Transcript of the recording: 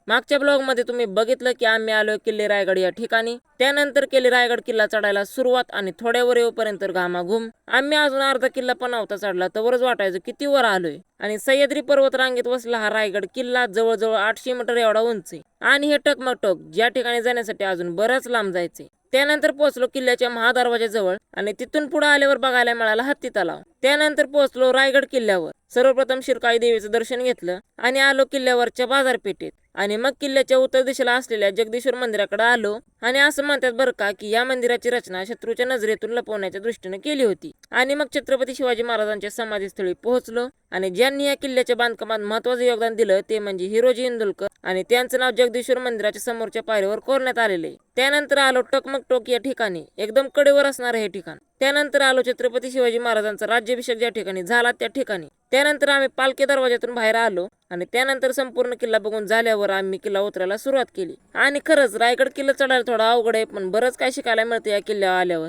मागच्या ब्लॉग मध्ये तुम्ही बघितलं की आम्ही आलोय किल्ले रायगड या ठिकाणी। त्यानंतर केली रायगड किल्ला चढायला सुरुवात आणि थोड्या वर येऊपर्यंत घामाघूम। आम्ही अजून अर्धा किल्ला पण नव्हता चढला तवरच वाटायचं किती वर आलोय। आणि सह्याद्री पर्वत रांगेत वसला हा रायगड किल्ला जवळजवळ 800 मीटर एवढा उंच आहे। आणि हे टकमटक ज्या ठिकाणी जाण्यासाठी अजून बरंच लांब जायचे। त्यानंतर पोहोचलो किल्ल्याच्या महादरवाजाजवळ आणि तिथून पुढे आल्यावर बघायला मिळाला हत्ती तलाव। त्यानंतर पोहोचलो रायगड किल्ल्यावर। सर्वप्रथम शिरकाई देवीचं दर्शन घेतलं आणि आलो किल्ल्यावरच्या बाजारपेठेत आणि मग किल्ल्याच्या उत्तर दिशेला असलेल्या जगदीश्वर मंदिराकडे आलो। आणि असं म्हणतात बरं का की या मंदिराची रचना शत्रूच्या नजरेतून लपवण्याच्या दृष्टीने केली होती। आणि मग छत्रपती शिवाजी महाराजांच्या समाधीस्थळी पोहोचलो आणि ज्यांनी या किल्ल्याच्या बांधकामात महत्त्वाचं योगदान दिलं ते म्हणजे हिरोजी इंदुलकर आणि त्यांचं नाव जगदीश्वर मंदिराच्या समोरच्या पायरीवर कोरण्यात आलेले। त्यानंतर आलो टकमक टोक या ठिकाणी, एकदम कडेवर असणार हे ठिकाण। त्यानंतर आलो छत्रपती शिवाजी महाराजांचा राज्याभिषेक ज्या ठिकाणी झाला त्या ठिकाणी। त्यानंतर आम्ही पालखी दरवाजातून बाहेर आलो आणि त्यानंतर संपूर्ण किल्ला बघून झाल्यावर आम्ही किल्ला उतरायला सुरुवात केली। आणि खरंच रायगड किल्ला चढायला थोडा अवघड आहे, पण बरंच काय शिकायला मिळतं या किल्ल्यावर आल्यावर।